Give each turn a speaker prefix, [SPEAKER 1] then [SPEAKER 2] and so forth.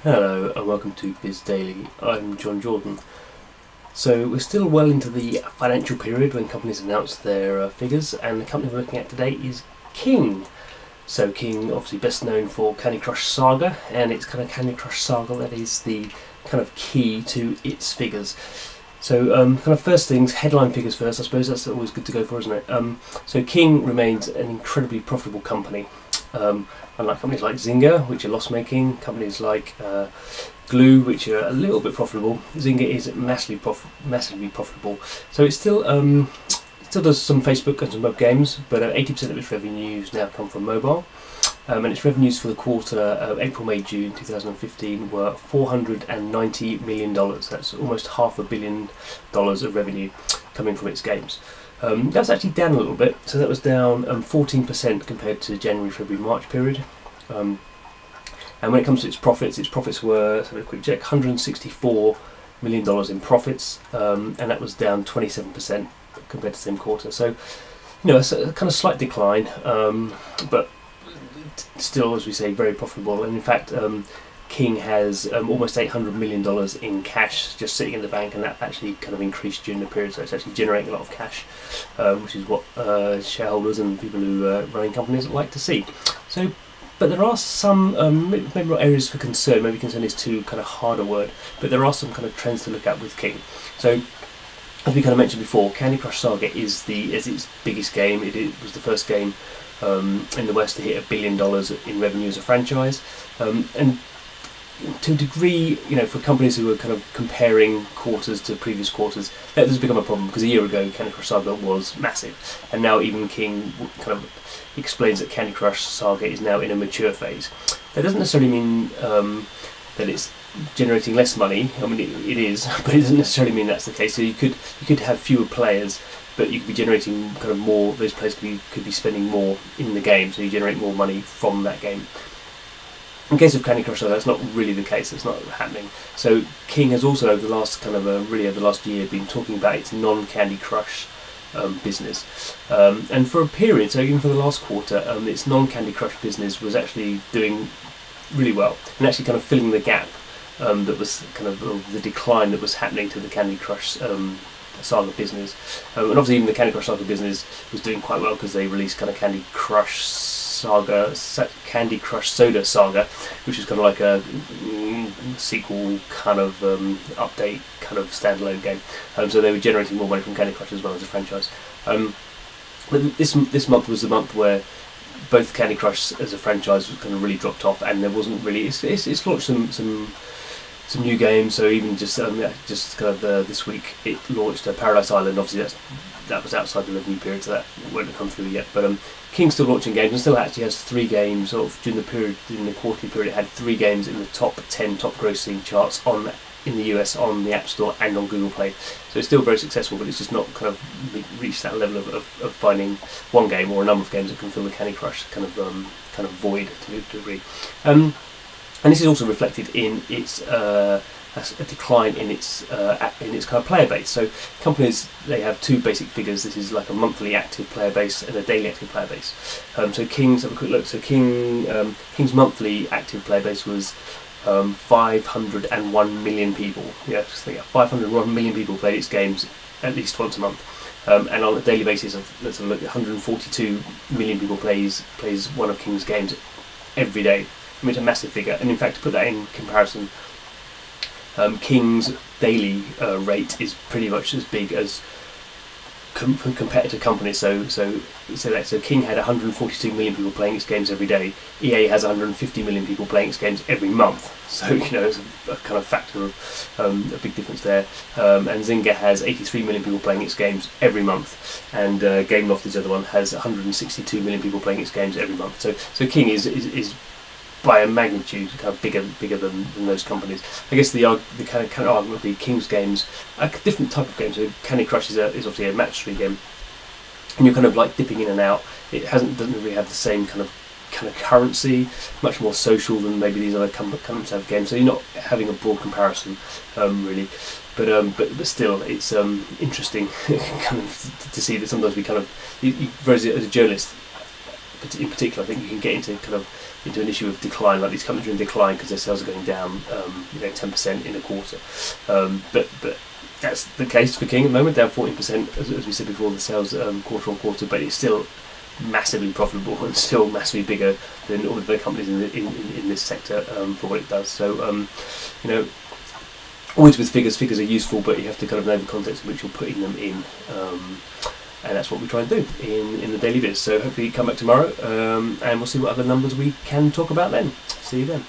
[SPEAKER 1] Hello and welcome to Biz Daily. I'm Jon Jordan. So we're still well into the financial period when companies announce their figures, and the company we're looking at today is King. So King, obviously best known for Candy Crush Saga, and it's kind of Candy Crush Saga that is the kind of key to its figures. So kind of first things, headline figures first, I suppose that's always good to go for, isn't it? So King remains an incredibly profitable company. Unlike companies like Zynga, which are loss-making, companies like Glue, which are a little bit profitable, Zynga is massively profitable. So it still does some Facebook and some web games, but 80% of its revenues now come from mobile. And its revenues for the quarter of April, May, June 2015 were $490 million. That's almost $500 million of revenue coming from its games. That's actually down a little bit, so that was down 14% compared to January, February, March period. And when it comes to its profits were, let's have a quick check, $164 million in profits, and that was down 27% compared to the same quarter. So, you know, it's a kind of slight decline, but still, as we say, very profitable. And in fact, King has almost $800 million in cash just sitting in the bank, and that actually kind of increased during the period, so it's actually generating a lot of cash, which is what shareholders and people who are running companies like to see. So, but there are some maybe not areas for concern. Maybe concern is too kind of hard a word, but there are some kind of trends to look at with King. So, as we kind of mentioned before, Candy Crush Saga is its biggest game. It was the first game in the West to hit $1 billion in revenue as a franchise, and to a degree, you know, for companies who are kind of comparing quarters to previous quarters, that has become a problem, because a year ago Candy Crush Saga was massive, and now even King kind of explains that Candy Crush Saga is now in a mature phase. That doesn't necessarily mean that it's generating less money. I mean, it is, but it doesn't necessarily mean that's the case. So you could have fewer players, but you could be generating kind of more. Those players could be spending more in the game, so you generate more money from that game. In case of Candy Crush, that's not really the case. It's not happening. So King has also, over the last really over the last year, been talking about its non-Candy Crush business, and for a period, so even for the last quarter, its non-Candy Crush business was actually doing really well, and actually kind of filling the gap that was kind of the decline that was happening to the Candy Crush Saga business. And obviously even the Candy Crush Saga business was doing quite well, because they released kind of Candy Crush Soda Saga, which is kind of like a sequel kind of update kind of standalone game. So they were generating more money from Candy Crush as well as a franchise. But this month was the month where both Candy Crush as a franchise kind of really dropped off, and there wasn't really. It's launched some new games. So even just kind of this week it launched Paradise Island. Obviously that was outside the revenue period, so that won't have come through yet. But King's still launching games, and still actually has 3 games. Sort of during the quarterly period, it had 3 games in the top 10 top grossing charts in the US on the App Store and on Google Play. So it's still very successful, but it's just not kind of reached that level of finding one game or a number of games that can fill the Candy Crush kind of void to a degree. And this is also reflected in its a decline in its kind of player base. So companies, they have 2 basic figures. This is like a monthly active player base and a daily active player base. So King's, have a quick look. So King's monthly active player base was 501 million people. Yeah, just think 501 million people played its games at least once a month. And on a daily basis, let's have a look, 142 million people plays one of King's games every day. I mean, it's a massive figure. And in fact, to put that in comparison, King's daily rate is pretty much as big as competitor companies. So King had 142 million people playing its games every day. EA has 150 million people playing its games every month. So, you know, it's a kind of factor of a big difference there. And Zynga has 83 million people playing its games every month, and Gameloft, the other one, has 162 million people playing its games every month. So King is by a magnitude kind of bigger than those companies. I guess the kind of argument would be King's games are a different type of game. So Candy Crush is obviously a match 3 game, and you're kind of like dipping in and out. It doesn't really have the same kind of currency, much more social than maybe these other companies have games. So you're not having a broad comparison really. But still, it's interesting kind of to see that sometimes we kind of, as a journalist, in particular, I think you can get into an issue of decline, like these companies are in decline because their sales are going down, 10% in a quarter. But that's the case for King at the moment, down 14%, as we said before, the sales quarter on quarter, but it's still massively profitable and still massively bigger than all of the companies in this sector for what it does. So, always with figures are useful, but you have to kind of know the context in which you're putting them in. And that's what we try and do in the Daily Biz. So hopefully come back tomorrow and we'll see what other numbers we can talk about then. See you then.